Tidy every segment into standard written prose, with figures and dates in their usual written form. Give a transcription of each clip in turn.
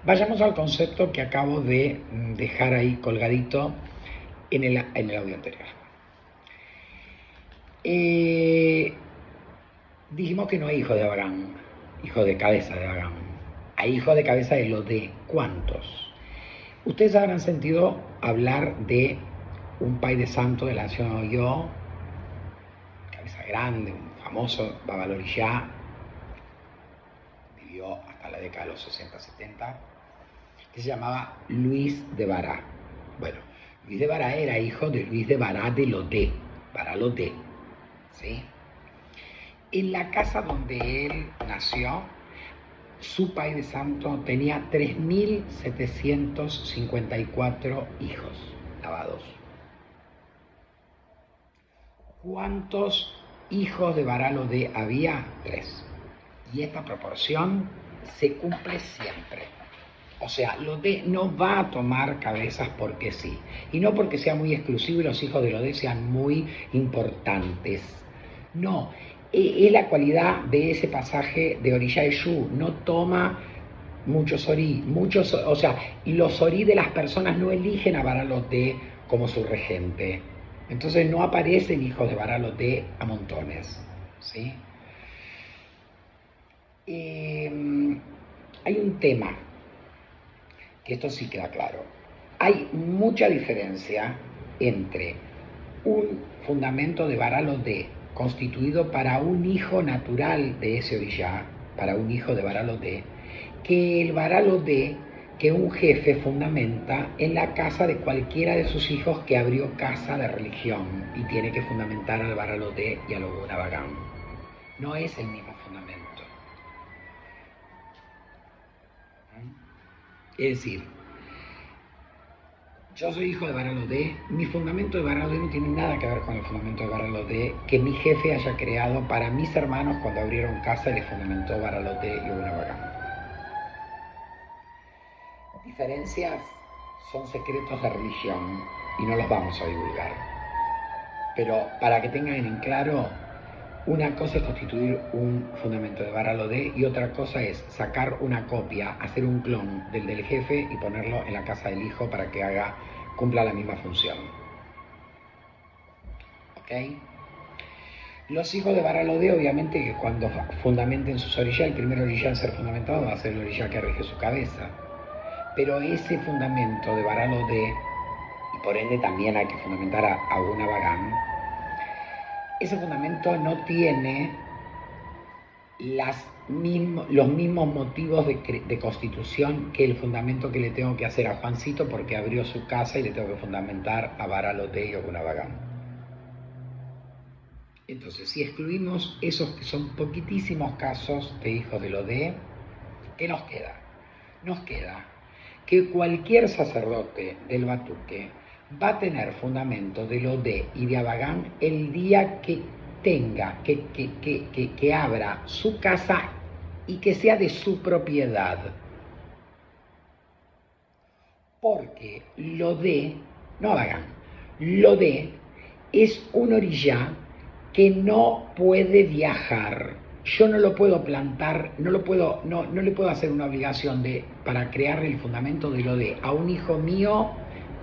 Vayamos al concepto que acabo de dejar ahí colgadito en el audio anterior. Dijimos que no hay hijo de Abraham, hijo de cabeza de Abraham. Hay hijo de cabeza de Lodé. ¿Cuántos? Ustedes habrán sentido hablar de un pai de santo de la nación de Yo, cabeza grande, un famoso Babaloriyá, vivió hasta la década de los 60-70, que se llamaba Luis de Bará. Bueno, Luis de Bará era hijo de Luis de Bará de Lodé, Bará Lodé, ¿sí? En la casa donde él nació, su pai de santo tenía 3.754 hijos lavados. ¿Cuántos hijos de Bará Lodé había? 3. Y esta proporción se cumple siempre. O sea, Lodé no va a tomar cabezas porque sí. Y no porque sea muy exclusivo y los hijos de Lodé sean muy importantes. No, es la cualidad de ese pasaje de Orishá Eshu. No toma muchos orí, o sea, y los orí de las personas no eligen a Bará Lodé como su regente. Entonces no aparecen hijos de Bará Lodé a montones, ¿sí? Hay un tema, que esto sí queda claro. Hay mucha diferencia entre un fundamento de Bará Lodé constituido para un hijo natural de ese orishá, para un hijo de Bará Lodé, que el Bará Lodé que un jefe fundamenta en la casa de cualquiera de sus hijos que abrió casa de religión y tiene que fundamentar al Bará Lodé y al Oguna Bagán. No es el mismo fundamento. Es decir, yo soy hijo de Bará Lodé, mi fundamento de Bará Lodé no tiene nada que ver con el fundamento de Bará Lodé que mi jefe haya creado para mis hermanos cuando abrieron casa y les fundamentó Bará Lodé y Oguna Bagán. Diferencias son secretos de religión y no los vamos a divulgar. Pero para que tengan en claro, una cosa es constituir un fundamento de Bará Lodé y otra cosa es sacar una copia, hacer un clon del jefe y ponerlo en la casa del hijo para que cumpla la misma función. ¿Ok? Los hijos de Bará Lodé, obviamente, que cuando fundamenten sus orishá, el primer orishá en ser fundamentado va a ser el orishá que rige su cabeza. Pero ese fundamento de Bará Lodé, y por ende también hay que fundamentar a Oguna Bagán, ese fundamento no tiene los mismos motivos de constitución que el fundamento que le tengo que hacer a Juancito porque abrió su casa y le tengo que fundamentar a Bará Lodé y Oguna Bagán. Entonces, si excluimos esos que son poquitísimos casos de hijos de Lodé, ¿qué nos queda? Nos queda que cualquier sacerdote del Batuque va a tener fundamento de Lodé y de Abagán el día que tenga, que abra su casa y que sea de su propiedad. Porque Lodé, no Abagán, Lodé es un orishá que no puede viajar. Yo no lo puedo plantar, no le puedo hacer una obligación para crear el fundamento de Lodé a un hijo mío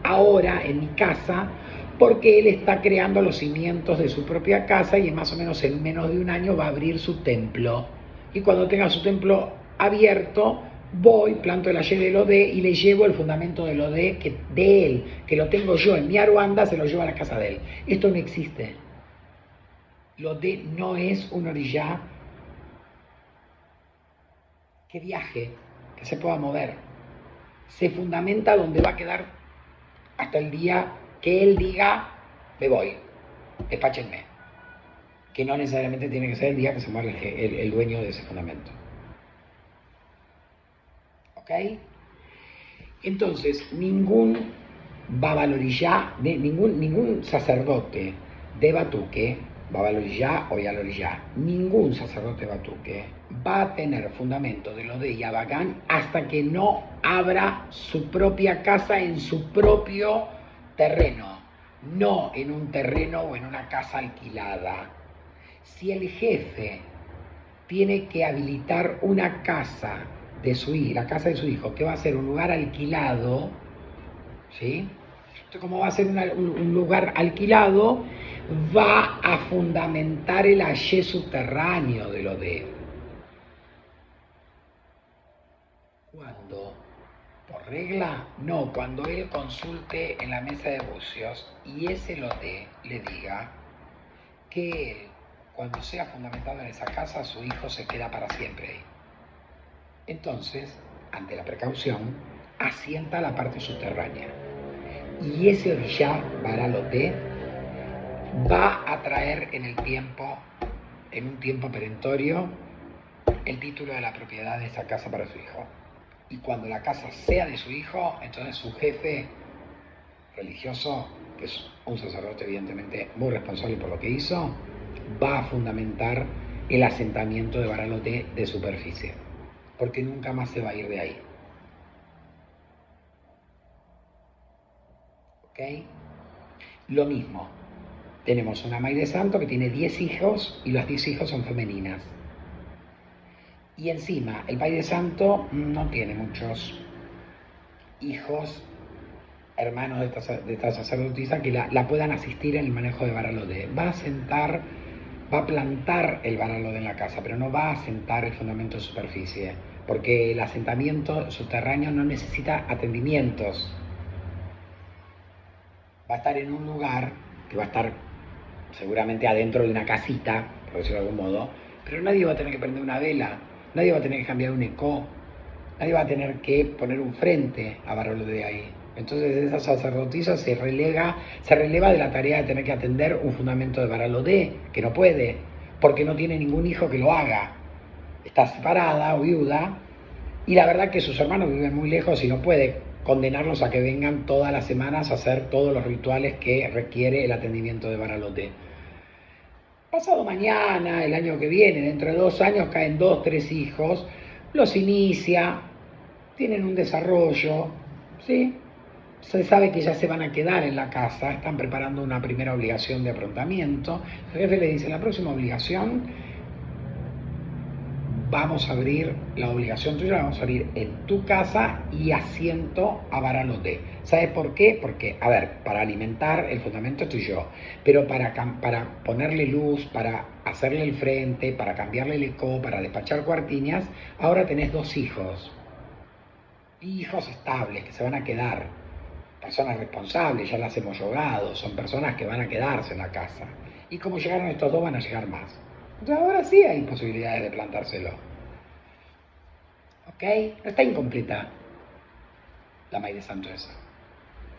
ahora en mi casa, porque él está creando los cimientos de su propia casa y más o menos en menos de un año va a abrir su templo. Y cuando tenga su templo abierto, voy, planto la llave de Lodé y le llevo el fundamento de Lodé de él, que lo tengo yo en mi Aruanda, se lo llevo a la casa de él. Esto no existe. Lodé no es un orishá que viaje, que se pueda mover. Se fundamenta donde va a quedar hasta el día que él diga, me voy, despáchenme. Que no necesariamente tiene que ser el día que se muere el dueño de ese fundamento. ¿Ok? Entonces, ningún Babaloriyá, ningún sacerdote de Batuque, Babaloriyá o Yaloriyá, ningún sacerdote de Batuque va a tener fundamento de Lodé y Abagán hasta que no abra su propia casa en su propio terreno, no en un terreno o en una casa alquilada. Si el jefe tiene que habilitar una casa de su hijo, la casa de su hijo, que va a ser un lugar alquilado, ¿sí? Entonces, como va a ser un lugar alquilado, va a fundamentar el hallé subterráneo de lo de. ¿Cuándo? ¿Por regla? No, cuando él consulte en la mesa de bucios y ese lo de le diga que él, cuando sea fundamentado en esa casa, su hijo se queda para siempre ahí. Entonces, ante la precaución, asienta la parte subterránea. Y ese orillá baralote va a traer en el tiempo, en un tiempo perentorio, el título de la propiedad de esa casa para su hijo. Y cuando la casa sea de su hijo, entonces su jefe religioso, que es un sacerdote evidentemente muy responsable por lo que hizo, va a fundamentar el asentamiento de Baralote de superficie, porque nunca más se va a ir de ahí. ¿Ok? Lo mismo, tenemos una May de Santo que tiene 10 hijos y los 10 hijos son femeninas. Y encima, el Pai de Santo no tiene muchos hijos, hermanos de esta sacerdotisa que la puedan asistir en el manejo de Baralode. Va a plantar el Baralode en la casa, pero no va a asentar el fundamento de superficie, porque el asentamiento subterráneo no necesita atendimientos. Va a estar en un lugar que va a estar seguramente adentro de una casita, por decirlo de algún modo, pero nadie va a tener que prender una vela, nadie va a tener que cambiar un eco, nadie va a tener que poner un frente a Baralode de ahí. Entonces esa sacerdotisa se releva de la tarea de tener que atender un fundamento de Baralode, que no puede, porque no tiene ningún hijo que lo haga. Está separada o viuda, y la verdad que sus hermanos viven muy lejos y no puede condenarlos a que vengan todas las semanas a hacer todos los rituales que requiere el atendimiento de Baralote. Pasado mañana, el año que viene, dentro de 2 años, caen 2, 3 hijos, los inicia, tienen un desarrollo, ¿sí? Se sabe que ya se van a quedar en la casa, están preparando una primera obligación de aprontamiento. El jefe le dice, la próxima obligación vamos a abrir la obligación tuya, la vamos a abrir en tu casa y asiento a Baralote. ¿Sabes por qué? Porque, a ver, para alimentar el fundamento estoy yo, pero para ponerle luz, para hacerle el frente, para cambiarle el eco, para despachar cuartiñas, ahora tenés 2 hijos. Hijos estables que se van a quedar, personas responsables, ya las hemos yogado, son personas que van a quedarse en la casa. Y como llegaron estos 2, van a llegar más. Entonces ahora sí hay posibilidades de plantárselo. ¿Ok? No está incompleta la May de Santo esa.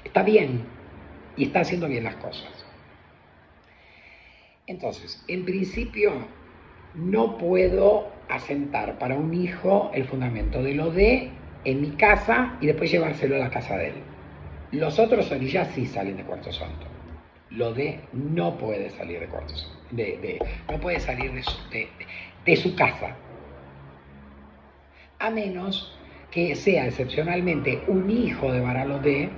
Está bien y está haciendo bien las cosas. Entonces, en principio, no puedo asentar para un hijo el fundamento de lo de en mi casa y después llevárselo a la casa de él. Los otros orillas sí salen de Cuarto Santo. Lo de no puede salir de Cuarto Santo. No puede salir de su casa. A menos que sea excepcionalmente un hijo de Baralode,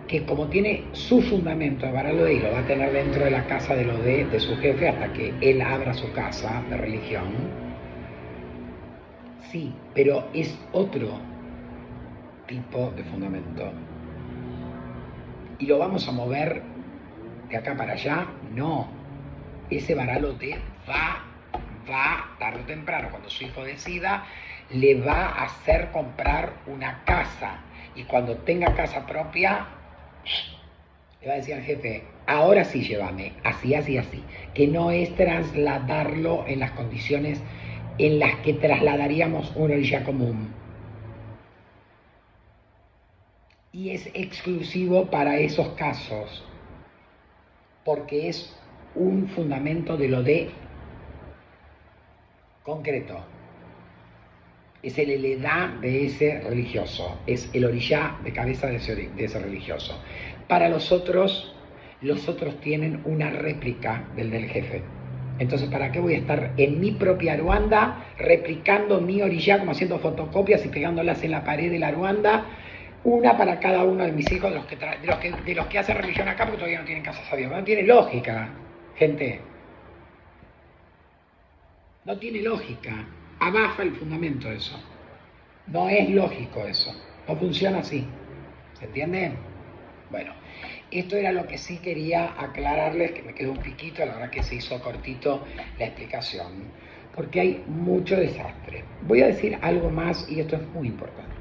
que como tiene su fundamento de Baralode y lo va a tener dentro de la casa de Lode, de su jefe, hasta que él abra su casa de religión. Sí, pero es otro tipo de fundamento. ¿Y lo vamos a mover de acá para allá? No. Ese Baralode va tarde o temprano, cuando su hijo decida, le va a hacer comprar una casa. Y cuando tenga casa propia, le va a decir al jefe, ahora sí llévame, así, así, así. Que no es trasladarlo en las condiciones en las que trasladaríamos una orilla común. Y es exclusivo para esos casos, porque es un fundamento de lo de concreto. Es el heredá de ese religioso, es el orillá de cabeza de ese religioso. Para los otros tienen una réplica del jefe. Entonces, ¿para qué voy a estar en mi propia Aruanda replicando mi orillá, como haciendo fotocopias y pegándolas en la pared de la Aruanda? Una para cada uno de mis hijos, de los que hacen religión acá, porque todavía no tienen casa sabia. No tiene lógica, gente. No tiene lógica. Abaja el fundamento de eso. No es lógico eso, no funciona así. ¿Se entiende? Bueno, esto era lo que sí quería aclararles, que me quedó un piquito, la verdad que se hizo cortito la explicación, porque hay mucho desastre. Voy a decir algo más y esto es muy importante.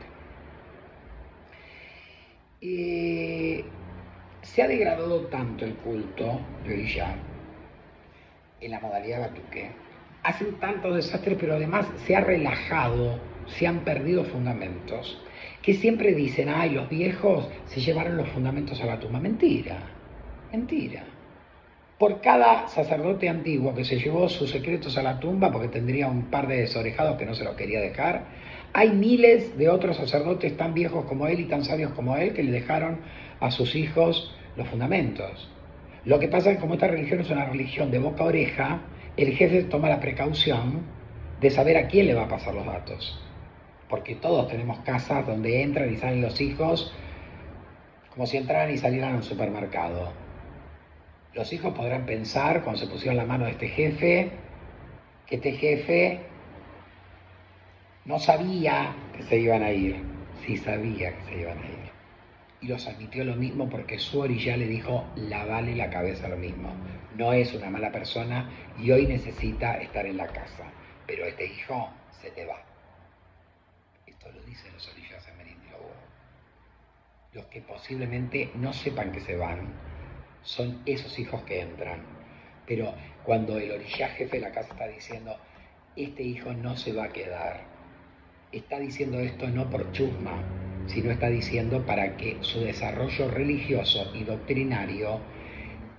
Se ha degradado tanto el culto de Orishá en la modalidad Batuque, hacen tantos desastres, pero además se ha relajado, se han perdido fundamentos, que siempre dicen, ay, los viejos se llevaron los fundamentos a la tumba. Mentira, mentira. Por cada sacerdote antiguo que se llevó sus secretos a la tumba, porque tendría un par de desorejados que no se los quería dejar, hay miles de otros sacerdotes tan viejos como él y tan sabios como él que le dejaron a sus hijos los fundamentos. Lo que pasa es que como esta religión es una religión de boca a oreja, el jefe toma la precaución de saber a quién le va a pasar los datos. Porque todos tenemos casas donde entran y salen los hijos como si entraran y salieran a un supermercado. Los hijos podrán pensar, cuando se pusieron la mano de este jefe, que este jefe no sabía que se iban a ir. Sí sabía que se iban a ir. Y los admitió lo mismo porque su orilla le dijo, lavale la cabeza lo mismo. No es una mala persona y hoy necesita estar en la casa. Pero este hijo se te va. Esto lo dicen los orillas amerindios. Los que posiblemente no sepan que se van son esos hijos que entran. Pero cuando el orilla jefe de la casa está diciendo, este hijo no se va a quedar, está diciendo esto no por chusma, sino está diciendo para que su desarrollo religioso y doctrinario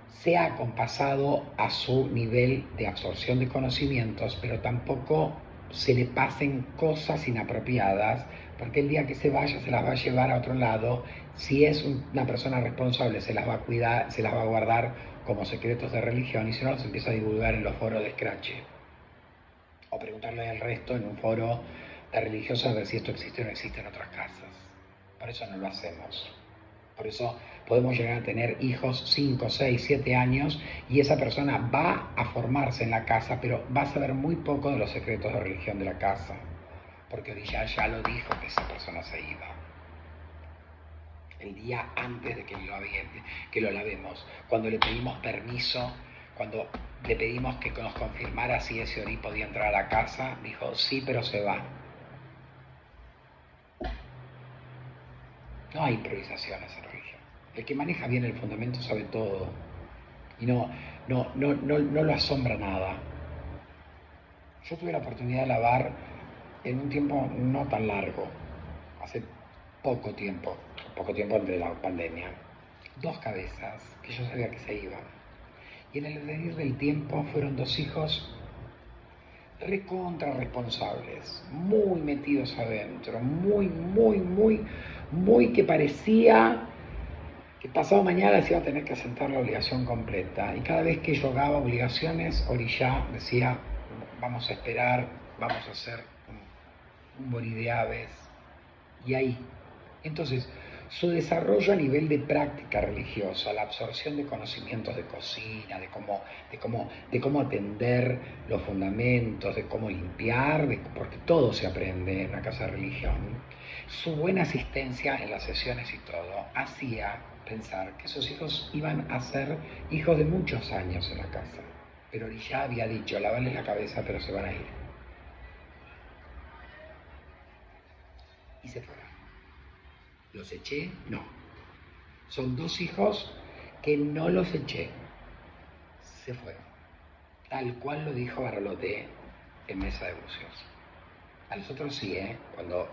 sea acompasado a su nivel de absorción de conocimientos, pero tampoco se le pasen cosas inapropiadas, porque el día que se vaya se las va a llevar a otro lado. Si es una persona responsable, se las va a cuidar, se las va a guardar como secretos de religión, y si no, los empieza a divulgar en los foros de Scratch. O preguntarle al resto en un foro de religiosos a ver si esto existe o no existe en otras casas. Por eso no lo hacemos. Por eso podemos llegar a tener hijos 5, 6, 7 años y esa persona va a formarse en la casa, pero va a saber muy poco de los secretos de religión de la casa, porque Orishá ya lo dijo que esa persona se iba. El día antes de que lo lavemos, cuando le pedimos permiso, cuando le pedimos que nos confirmara si ese Ori podía entrar a la casa, dijo, sí, pero se va. No hay improvisaciones en religión. El que maneja bien el fundamento sabe todo y no lo asombra nada. Yo tuve la oportunidad de lavar en un tiempo no tan largo, hace poco tiempo antes de la pandemia, 2 cabezas que yo sabía que se iban. Y en el venir del tiempo fueron 2 hijos recontra responsables, muy metidos adentro, muy que parecía que pasado mañana se iba a tener que asentar la obligación completa. Y cada vez que yo daba obligaciones, Orishá decía, vamos a esperar, vamos a hacer un borí de aves. Y ahí. Entonces, su desarrollo a nivel de práctica religiosa, la absorción de conocimientos de cocina, de cómo atender los fundamentos, de cómo limpiar, porque todo se aprende en una casa de religión, su buena asistencia en las sesiones y todo, hacía pensar que sus hijos iban a ser hijos de muchos años en la casa. Pero ya había dicho, lavarles la cabeza, pero se van a ir. Y se fueron. ¿Los eché? No. Son 2 hijos que no los eché. Se fueron. Tal cual lo dijo Barolote en Mesa de Bucios. A los otros sí, cuando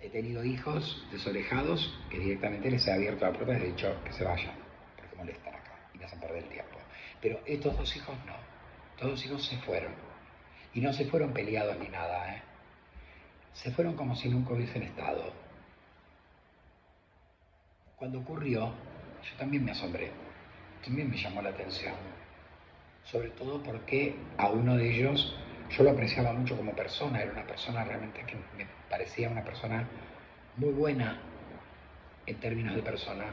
he tenido hijos desorejados que directamente les he abierto la puerta y les he dicho que se vayan, porque molestan acá y me hacen perder el tiempo. Pero estos 2 hijos no. Estos 2 hijos se fueron. Y no se fueron peleados ni nada, Se fueron como si nunca hubiesen estado. Cuando ocurrió, yo también me asombré, también me llamó la atención, sobre todo porque a uno de ellos yo lo apreciaba mucho como persona, era una persona realmente que me parecía una persona muy buena en términos de persona.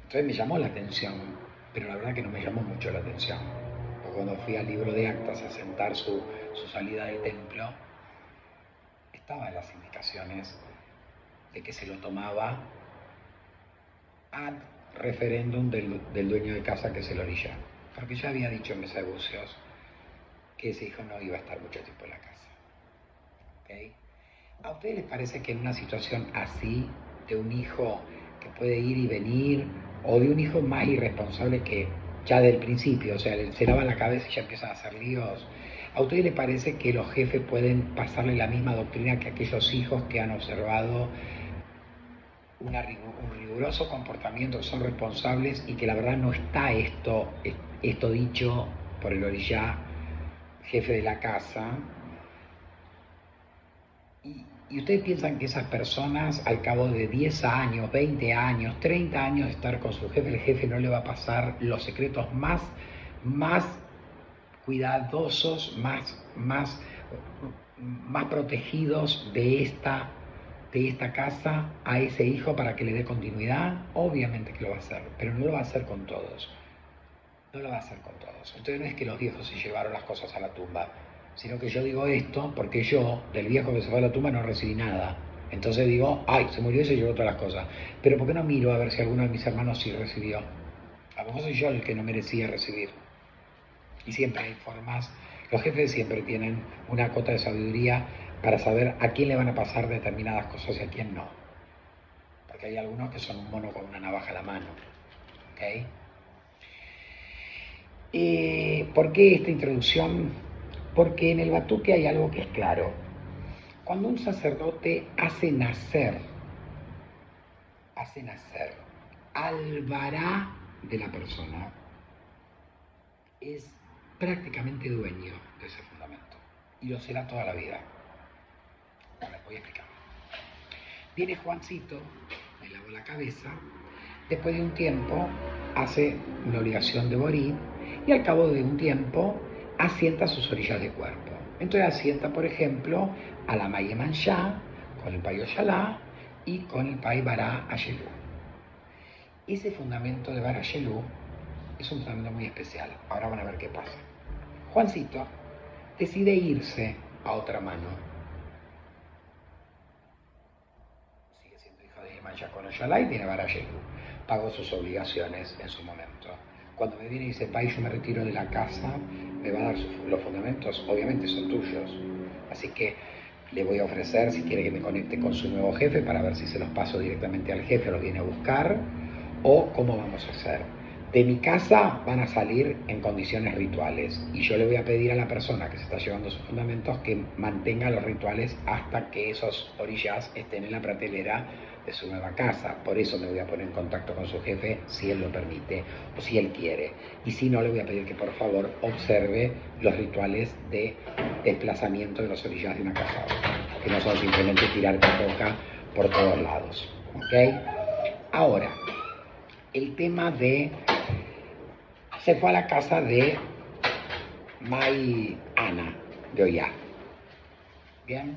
Entonces me llamó la atención, pero la verdad que no me llamó mucho la atención, porque cuando fui al libro de actas a sentar su salida del templo, estaban las indicaciones de que se lo tomaba ad referéndum del dueño de casa que se lo orilla. Porque ya había dicho en Mesa de Buceos que ese hijo no iba a estar mucho tiempo en la casa. ¿Okay? ¿A ustedes les parece que en una situación así, de un hijo que puede ir y venir, o de un hijo más irresponsable que ya del principio, o sea, se lava la cabeza y ya empiezan a hacer líos, a ustedes les parece que los jefes pueden pasarle la misma doctrina que aquellos hijos que han observado un riguroso comportamiento, que son responsables y que la verdad no está esto dicho por el orillá jefe de la casa? Y ustedes piensan que esas personas, al cabo de 10 años, 20 años, 30 años de estar con su jefe, el jefe no le va a pasar los secretos más cuidadosos, más protegidos de esta casa a ese hijo para que le dé continuidad? Obviamente que lo va a hacer, pero no lo va a hacer con todos. No lo va a hacer con todos. Entonces no es que los viejos se llevaron las cosas a la tumba, sino que yo digo esto porque yo, del viejo que se fue a la tumba, no recibí nada. Entonces digo, ay, se murió y se llevó todas las cosas. Pero ¿por qué no miro a ver si alguno de mis hermanos sí recibió? A lo mejor soy yo el que no merecía recibir. Y siempre hay formas, los jefes siempre tienen una cota de sabiduría para saber a quién le van a pasar determinadas cosas y a quién no. Porque hay algunos que son un mono con una navaja a la mano. ¿Ok? ¿Por qué esta introducción? Porque en el Batuque hay algo que es claro. Cuando un sacerdote hace nacer al vará de la persona, es prácticamente dueño de ese fundamento. Y lo será toda la vida. Ahora voy a explicar. Viene Juancito, me lavó la cabeza, después de un tiempo hace una obligación de borí y al cabo de un tiempo asienta sus orillas de cuerpo. Entonces asienta, por ejemplo, a la Maye Manshá con el Pai Oshalá y con el Pai Bará Ayelú. Ese fundamento de Bará Ayelú es un fundamento muy especial. Ahora van a ver qué pasa. Juancito decide irse a otra mano. Sigue siendo hijo de Manshá con Oshalá y tiene Bará Ayelú. Pagó sus obligaciones en su momento. Cuando me viene y dice, Pai, yo me retiro de la casa, me va a dar los fundamentos, obviamente son tuyos. Así que le voy a ofrecer, si quiere, que me conecte con su nuevo jefe para ver si se los paso directamente al jefe o los viene a buscar, o cómo vamos a hacer. De mi casa van a salir en condiciones rituales y yo le voy a pedir a la persona que se está llevando sus fundamentos que mantenga los rituales hasta que esos orillas estén en la pratelería de su nueva casa. Por eso me voy a poner en contacto con su jefe si él lo permite o si él quiere. Y si no, le voy a pedir que por favor observe los rituales de desplazamiento de los orillas de una casa a otra, que no son simplemente tirar coca por todos lados. ¿Ok? Ahora, el tema de... se fue a la casa de Mai Ana de Ollá. Bien.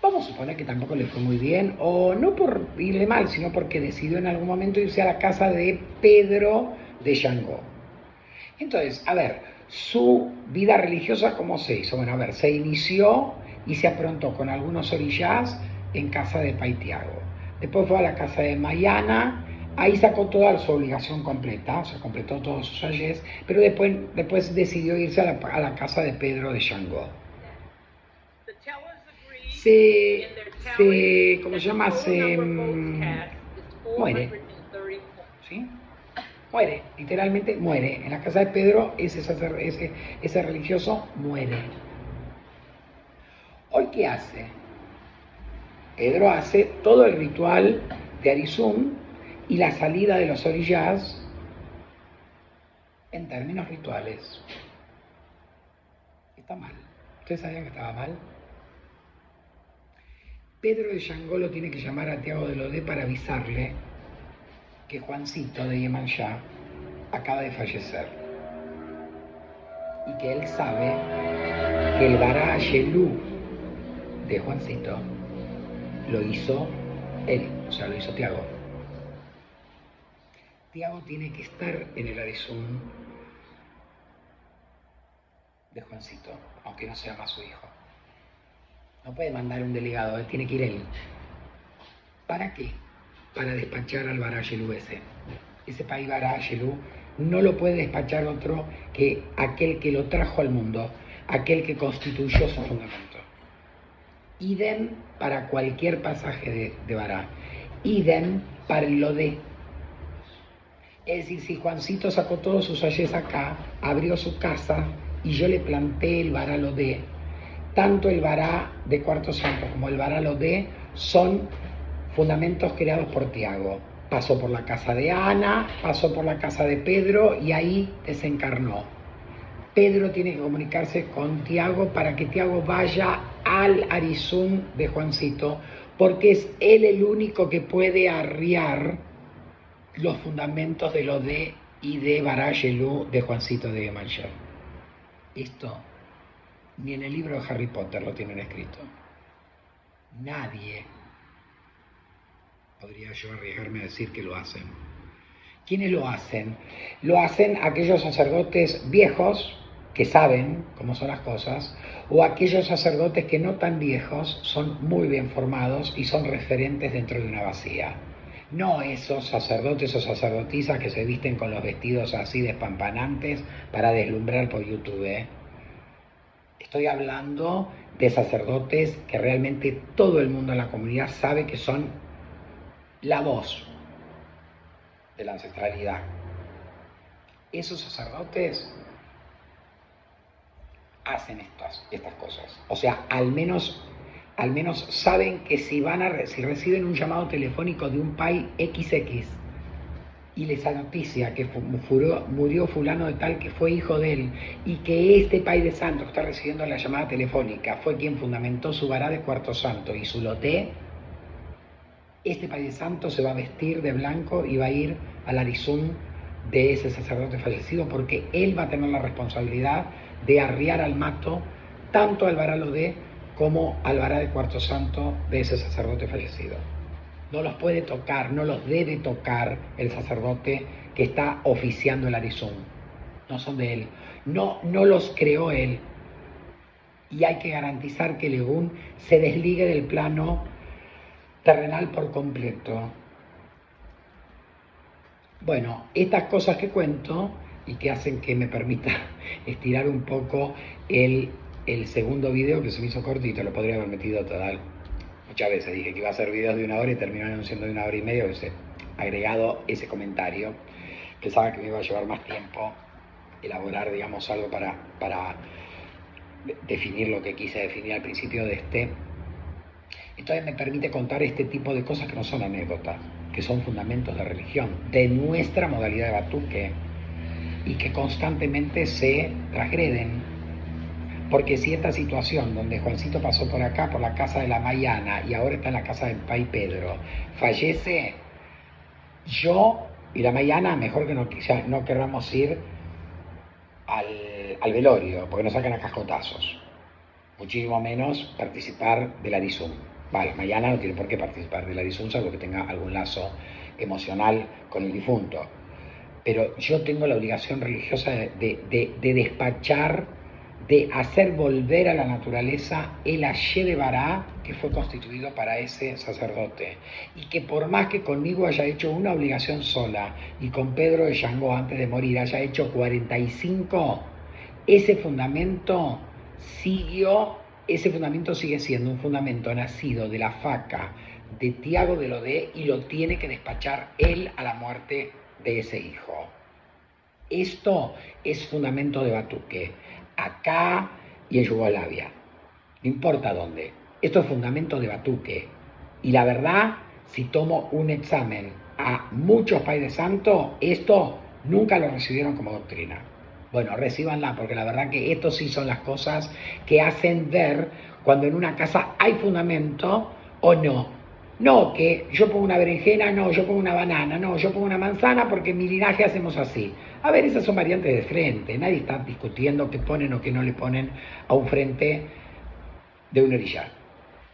Vamos a suponer que tampoco le fue muy bien, o no por irle mal, sino porque decidió en algún momento irse a la casa de Pedro de Changó. Entonces, a ver, su vida religiosa, ¿cómo se hizo? Bueno, a ver, se inició y se aprontó con algunos orillás en casa de Paitiago. Después fue a la casa de Mayana, ahí sacó toda su obligación completa, o sea, completó todos sus ayes, pero después decidió irse a la casa de Pedro de Changó. ¿Cómo se llama? Muere. ¿Sí? Muere, literalmente muere. En la casa de Pedro, ese religioso muere. ¿Hoy qué hace? Pedro hace todo el ritual de Arizum y la salida de los orillas en términos rituales. Está mal. ¿Ustedes sabían que estaba mal? Pedro de Changó lo tiene que llamar a Tiago de Lodé para avisarle que Juancito de Yemanjá acaba de fallecer y que él sabe que el Bará Ayelú de Juancito lo hizo él, o sea, lo hizo Tiago. Tiago tiene que estar en el Arizum de Juancito, aunque no sea más su hijo. No puede mandar un delegado, tiene que ir él. ¿Para qué? Para despachar al Barayelú ese. Ese país Barayelú no lo puede despachar otro que aquel que lo trajo al mundo, aquel que constituyó su fundamento. Idem para cualquier pasaje de Bará. Idem para el Lodé. Es decir, si Juancito sacó todos sus ayes acá, abrió su casa y yo le planté el Bará Lodé, tanto el Bará de Cuarto Santo como el Bará Lodé son fundamentos creados por Tiago. Pasó por la casa de Ana, pasó por la casa de Pedro y ahí desencarnó. Pedro tiene que comunicarse con Tiago para que Tiago vaya al Arizún de Juancito, porque es él el único que puede arriar los fundamentos de lo de y de Barayelú de Juancito de Manchar. Esto ni en el libro de Harry Potter lo tienen escrito. Nadie podría yo arriesgarme a decir que lo hacen. ¿Quiénes lo hacen? Lo hacen aquellos sacerdotes viejos que saben cómo son las cosas, o aquellos sacerdotes que no tan viejos son muy bien formados y son referentes dentro de una vacía. No esos sacerdotes o sacerdotisas que se visten con los vestidos así despampanantes para deslumbrar por YouTube. Estoy hablando de sacerdotes que realmente todo el mundo en la comunidad sabe que son la voz de la ancestralidad. Esos sacerdotes hacen estas cosas. O sea, al menos saben que si reciben un llamado telefónico de un país XX y les noticia que murió fulano de tal que fue hijo de él y que este país de santo que está recibiendo la llamada telefónica fue quien fundamentó su Bará de Cuarto Santo y su Loté, este país de santo se va a vestir de blanco y va a ir al Arizún de ese sacerdote fallecido, porque él va a tener la responsabilidad de arriar al mato tanto al Bará Lodé como al Bará de Cuarto Santo de ese sacerdote fallecido. No los puede tocar, no los debe tocar el sacerdote que está oficiando el Arizún. No son de él. No los creó él. Y hay que garantizar que el Egún se desligue del plano terrenal por completo. Bueno, estas cosas que cuento y que hacen que me permita estirar un poco el segundo video, que se me hizo cortito, lo podría haber metido total. Muchas veces dije que iba a hacer videos de 1 hora y terminaron siendo de 1 hora y media, hubiese agregado ese comentario. Pensaba que me iba a llevar más tiempo elaborar, digamos, algo para definir lo que quise definir al principio de este. Entonces me permite contar este tipo de cosas que no son anécdotas, que son fundamentos de religión, de nuestra modalidad de batuque, y que constantemente se transgreden. Porque si esta situación donde Juancito pasó por acá, por la casa de la Mayana, y ahora está en la casa del Pai Pedro, fallece, yo y la Mayana, mejor que no querramos ir al velorio, porque nos sacan a cascotazos. Muchísimo menos participar del Arizún. Vale, Mayana no tiene por qué participar del Arizún, salvo que tenga algún lazo emocional con el difunto. Pero yo tengo la obligación religiosa de despachar, de hacer volver a la naturaleza el Ayé de Bará que fue constituido para ese sacerdote. Y que por más que conmigo haya hecho una obligación sola y con Pedro de Yangó antes de morir haya hecho 45, ese fundamento sigue siendo un fundamento nacido de la faca de Tiago de Lodé y lo tiene que despachar él a la muerte de ese hijo. Esto es fundamento de batuque, acá y en Yugoslavia, no importa dónde. Esto es fundamento de batuque. Y la verdad, si tomo un examen a muchos países de santo, esto nunca lo recibieron como doctrina. Bueno, recíbanla, porque la verdad que esto sí son las cosas que hacen ver cuando en una casa hay fundamento o no. No, que yo pongo una berenjena, no, yo pongo una banana, no, yo pongo una manzana porque en mi linaje hacemos así. A ver, esas son variantes de frente. Nadie está discutiendo qué ponen o qué no le ponen a un frente de un orillar.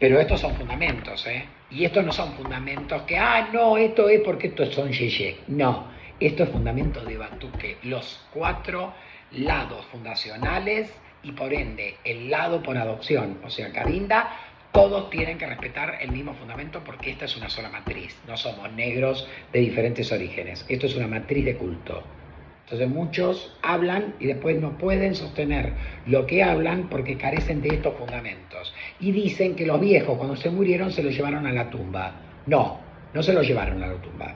Pero estos son fundamentos, ¿eh? Y estos no son fundamentos que, no, esto es porque estos son yeye. No, esto es fundamento de batuque. Los 4 lados fundacionales y por ende el lado por adopción, o sea, Cabinda, todos tienen que respetar el mismo fundamento porque esta es una sola matriz. No somos negros de diferentes orígenes. Esto es una matriz de culto. Entonces muchos hablan y después no pueden sostener lo que hablan porque carecen de estos fundamentos. Y dicen que los viejos cuando se murieron se los llevaron a la tumba. No, no se los llevaron a la tumba.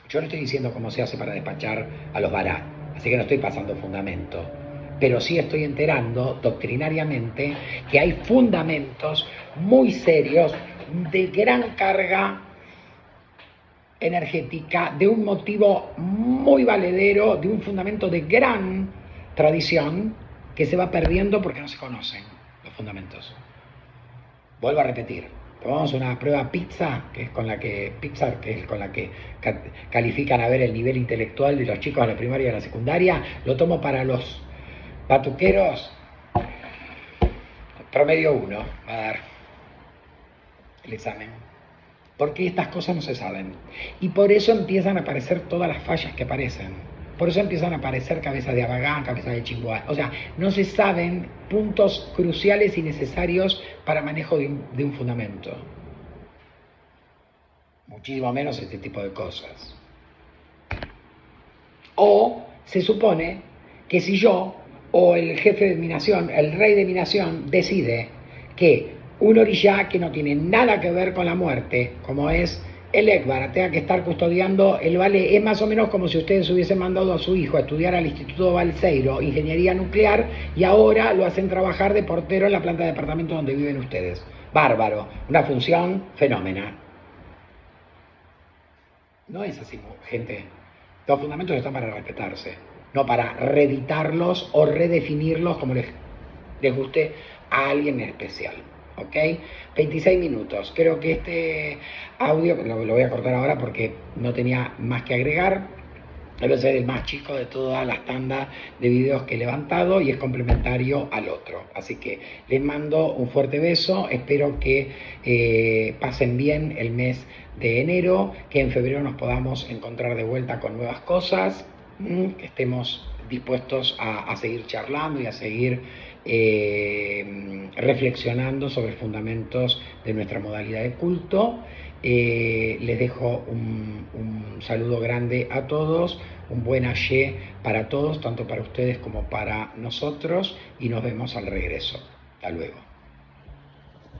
Yo no estoy diciendo cómo se hace para despachar a los vará, así que no estoy pasando fundamento. Pero sí estoy enterando doctrinariamente que hay fundamentos muy serios de gran carga energética, de un motivo muy valedero, de un fundamento de gran tradición que se va perdiendo porque no se conocen los fundamentos. Vuelvo a repetir, tomamos una prueba PISA, que es con la que califican a ver el nivel intelectual de los chicos a la primaria y a la secundaria. Lo tomo para los batuqueros, promedio 1 va a dar el examen. Porque estas cosas no se saben. Y por eso empiezan a aparecer todas las fallas que aparecen. Por eso empiezan a aparecer cabezas de Abagán, cabezas de Chimboa. O sea, no se saben puntos cruciales y necesarios para manejo de un fundamento. Muchísimo menos este tipo de cosas. O se supone que si yo o el jefe de mi nación, el rey de mi nación, decide que un orillá que no tiene nada que ver con la muerte, como es el Ekbar, tenga que estar custodiando el vale, es más o menos como si ustedes hubiesen mandado a su hijo a estudiar al Instituto Balseiro, ingeniería nuclear, y ahora lo hacen trabajar de portero en la planta de departamento donde viven ustedes. Bárbaro, una función fenómena. No es así, gente. Los fundamentos están para respetarse, no para reeditarlos o redefinirlos como les guste a alguien en especial. ¿Ok? 26 minutos. Creo que este audio, lo voy a cortar ahora porque no tenía más que agregar. Debe ser el más chico de todas las tandas de videos que he levantado y es complementario al otro. Así que les mando un fuerte beso. Espero que pasen bien el mes de enero, que en febrero nos podamos encontrar de vuelta con nuevas cosas, que estemos dispuestos a seguir charlando y a seguir reflexionando sobre fundamentos de nuestra modalidad de culto. Les dejo un saludo grande a todos, un buen ayé para todos, tanto para ustedes como para nosotros, y nos vemos al regreso. Hasta luego.